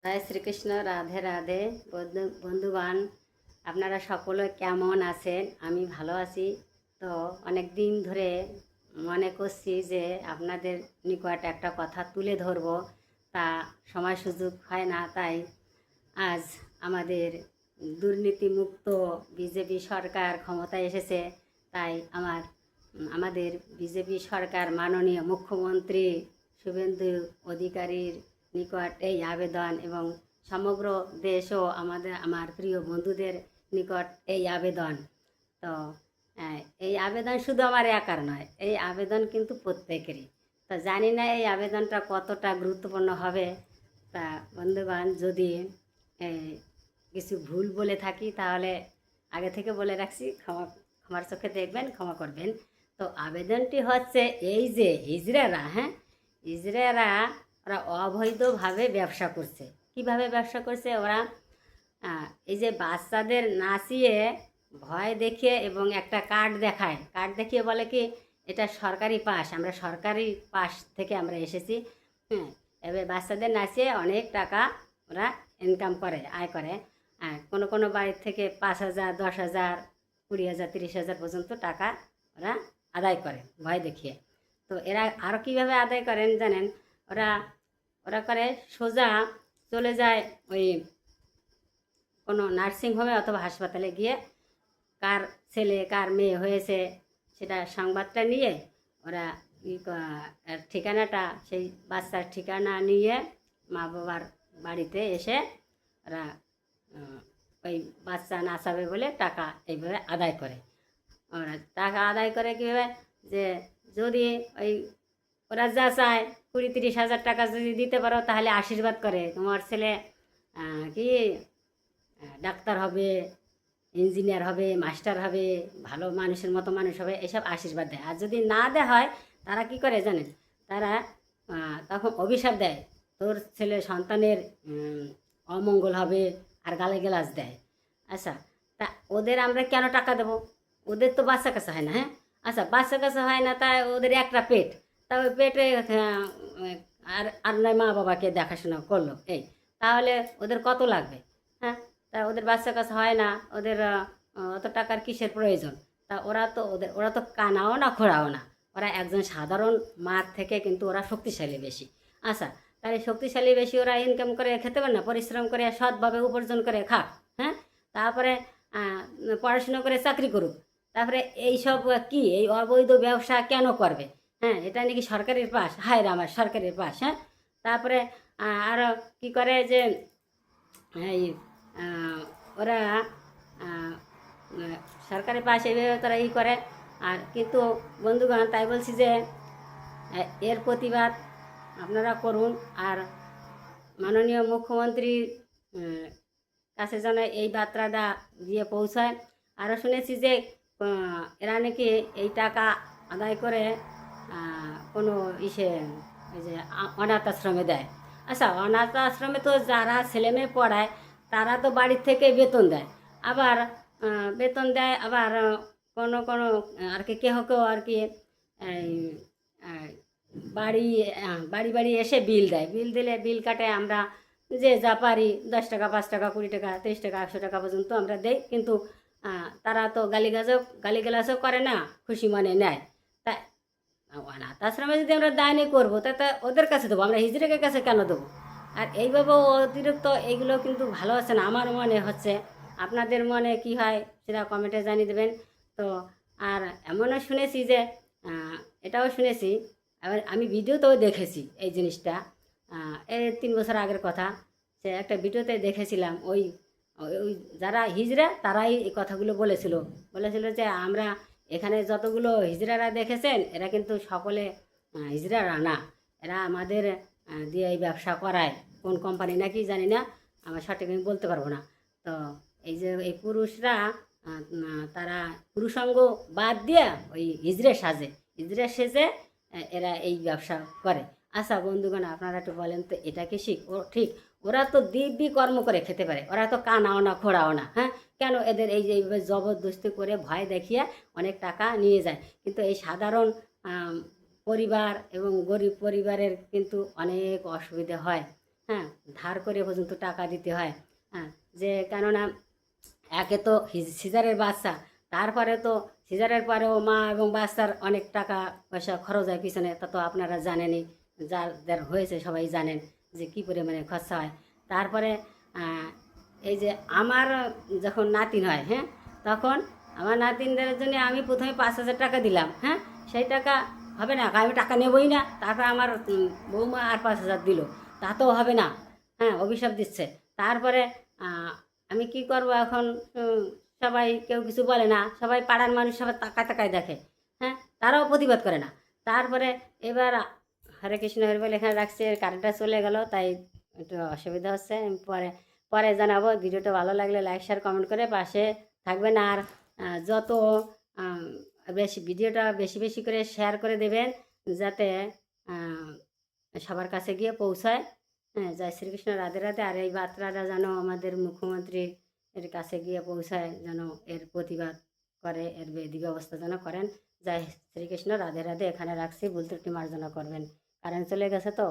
জয় শ্রীকৃষ্ণ। রাধে রাধে। বন্ধুগণ, আপনারা সকলে কেমন আছেন? আমি ভালো আছি। তো অনেক দিন ধরে মনে করছি যে আপনাদের নিকট একটা কথা তুলে ধরব, তা সময় সুযোগ হয় না। তাই আজ আমাদের দুর্নীতিমুক্ত বিজেপি সরকার ক্ষমতায় এসেছে। তাই আমাদের বিজেপি সরকার মাননীয় মুখ্যমন্ত্রী শুভেন্দু অধিকারীর নিকট এই আবেদন, এবং সমগ্র দেশও আমার প্রিয় বন্ধুদের নিকট এই আবেদন। তো এই আবেদন শুধু আমার একার নয়, এই আবেদন কিন্তু প্রত্যেকেরই। তো জানি না এই আবেদনটা কতটা গুরুত্বপূর্ণ হবে। তা বন্ধুগণ, যদি কিছু ভুল বলে থাকি তাহলে আগে থেকে বলে রাখছি, ক্ষমার চোখে দেখবেন, ক্ষমা করবেন। তো আবেদনটি হচ্ছে এই যে ইজরায়েলরা ওরা অবৈধভাবে ব্যবসা করছে। কিভাবে ব্যবসা করছে ওরা? এই যে বাচ্চাদের নাচিয়ে ভয় দেখিয়ে এবং একটা কার্ড দেখায়, কার্ড দেখিয়ে বলে কি এটা সরকারি পাস, আমরা সরকারি পাস থেকে আমরা এসেছি। এবার বাচ্চাদের নাচিয়ে অনেক টাকা ওরা ইনকাম করে, আয় করে। কোনো কোনো বাড়ির থেকে 5,000, 10,000, 20,000, 30,000 পর্যন্ত টাকা ওরা আদায় করে ভয় দেখিয়ে। তো এরা আরও কীভাবে আদায় করেন জানেন? ওরা ওরা করে সোজা চলে যায় ওই কোনো নার্সিংহোমে অথবা হাসপাতালে গিয়ে কার ছেলে কার মেয়ে হয়েছে সেটা সংবাদটা নিয়ে ওরা ঠিকানাটা, সেই বাচ্চার ঠিকানা নিয়ে মা বাবার বাড়িতে এসে ওরা ওই বাচ্চা নাচাবে বলে টাকা এইভাবে আদায় করে। ওরা টাকা আদায় করে কীভাবে? যে যদি ওই ওরা যা চায় 20-30 হাজার টাকা যদি দিতে পারো তাহলে আশীর্বাদ করে, তোমার ছেলে কি ডাক্তার হবে, ইঞ্জিনিয়ার হবে, মাস্টার হবে, ভালো মানুষের মতো মানুষ হবে, এসব আশীর্বাদ দেয়। আর যদি না দেওয়া হয় তারা কি করে জানেন? তারা তখন অভিশাপ দেয়, তোর ছেলে সন্তানের অমঙ্গল হবে, আর গালিগালাজ দেয়। আচ্ছা, তা ওদের আমরা কেন টাকা দেবো? ওদের তো বাচ্চা কাচ্চা হয় না। আচ্ছা, বাচ্চা কাচ্চা হয় না, তাই ওদের একটা পেট, তা ওই পেটে আর আর নয় মা বাবাকে দেখাশোনা করলো, তাহলে ওদের কত লাগবে? তা ওদের বাচ্চা কাচ্চা হয় না, ওদের অত টাকার কিসের প্রয়োজন? তা ওরা তো কানাও না, খোঁড়াও না। ওরা একজন সাধারণ মার থেকে কিন্তু ওরা শক্তিশালী বেশি। আচ্ছা, তাহলে শক্তিশালী বেশি ওরা ইনকাম করে খেতে পারে না? পরিশ্রম করে সৎভাবে উপার্জন করে খাক। তারপরে পড়াশুনো করে চাকরি করুক। তারপরে এইসব কি এই অবৈধ ব্যবসা কেন করবে? এটা নাকি সরকারের পাস, হায় রে আমার সরকারের পাস। তারপরে আরও কি করে যে এই ওরা সরকারের পাশে এইভাবে তারা করে। আর কিন্তু বন্ধুগণ, তাই বলছি যে এর প্রতিবাদ আপনারা করুন, আর মাননীয় মুখ্যমন্ত্রীর কাছে যেন এই বার্তাটা দিয়ে পৌঁছায়। আরও শুনেছি যে এরা নাকি এই টাকা আদায় করে কোনো ওই যে অনাথ আশ্রমে দেয়। আচ্ছা, অনাথ আশ্রমে তো যারা ছেলেমেয়ে পড়ায় তারা তো বাড়ির থেকে বেতন দেয়, আবার কোনো কোনো আর কি কেউ আর কি বাড়ি বাড়ি এসে বিল দেয়। বিল দিলে বিল কাটে, আমরা যে যা পারি 10 টাকা, 5 টাকা, 20 টাকা, 30 টাকা, 100 টাকা পর্যন্ত আমরা দেই। কিন্তু তারা তো গালিগালাজও করে না, খুশি মনে নেয়। তা অনাথ আশ্রমে যদি আমরা দায়নি করবো, তা ওদের কাছে দেবো, আমরা হিজড়ের কাছে কেন দেবো? আর এইভাবে অতিরিক্ত এইগুলো কিন্তু ভালো আছে না, আমার মনে হচ্ছে। আপনাদের মনে কি হয় সেটা কমেন্টে জানিয়ে দেবেন। তো আর এমনও শুনেছি যে এটাও শুনেছি, আমি ভিডিওতেও দেখেছি এই জিনিসটা। এই 3 বছর আগের কথা, সে একটা ভিডিওতে দেখেছিলাম। ওই ওই যারা হিজড়া তারাই এই কথাগুলো বলেছিল যে আমরা এখানে যতগুলো হিজড়ারা দেখেছেন এরা কিন্তু সকলে হিজড়ারা না, এরা আমাদের দিয়ে এই ব্যবসা করায়। কোন কোম্পানি নাকি জানি না, আমার সঠিক আমি বলতে পারবো না। তো এই যে এই পুরুষরা তারা পুরুষাঙ্গ বাদ দিয়ে ওই হিজড়ে সেজে এরা এই ব্যবসা করে। আচ্ছা বন্ধুগণ, আপনারা একটু বলেন তো, এটা কি ঠিক? ওরা তো দিব্যি কর্ম করে খেতে পারে, ওরা তো কানাও না, খোঁড়াও না। কেন এদের এই যে জবরদস্তি করে ভয় দেখিয়ে অনেক টাকা নিয়ে যায়? কিন্তু এই সাধারণ পরিবার এবং গরিব পরিবারের কিন্তু অনেক অসুবিধা হয়। হ্যাঁ, ধার করে পর্যন্ত টাকা দিতে হয়। হ্যাঁ, যে কেননা একে তো সিজারের বাচ্চা, তারপরে তো সিজারের পরেও মা এবং বাচ্চার অনেক টাকা পয়সা খরচ হয় পিছনে, তা তো আপনারা জানেনই, যাদের হয়েছে সবাই জানেন যে কী পরিমাণে খরচা হয়। তারপরে এই যে আমার যখন নাতিন হয়, হ্যাঁ, তখন আমার নাতিনদের জন্য আমি প্রথমে 5,000 টাকা দিলাম, হ্যাঁ, সেই টাকা হবে না, আমি টাকা নেবই না। তারপর আমার বৌমা আর 5,000 দিল, তাতেও হবে না, হ্যাঁ, অভিশাপ দিচ্ছে। তারপরে আমি কি করব এখন? সবাই কেউ কিছু বলে না, সবাই পাড়ার মানুষ সবাই তাকায় তাকায় দেখে, হ্যাঁ, তারাও প্রতিবাদ করে না। তারপরে এবার হরে কৃষ্ণ হরে বলে এখানে রাখছে, কারেন্টটা চলে গেল, তাই একটু অসুবিধা হচ্ছে। আমি পরে পরে জানাবো। ভিডিওটা ভালো লাগলে লাইক শেয়ার কমেন্ট করে পাশে থাকবেন। আর যত আহ, বেশি ভিডিওটা বেশি বেশি করে শেয়ার করে দেবেন, যাতে আহ, সবার কাছে গিয়ে পৌঁছায়। হ্যাঁ, জয় শ্রীকৃষ্ণ, রাধে রাধে। আর এই বার্তাটা যেন আমাদের মুখ্যমন্ত্রী এর কাছে গিয়ে পৌঁছায়, যেন এর প্রতিবাদ করে, এর বিধি ব্যবস্থা যেন করেন। জয় শ্রীকৃষ্ণ, রাধে রাধে। এখানে রাখছি, ভুল ত্রুটি মার্জনা করবেন। কারেন্ট চলে গেছে তো।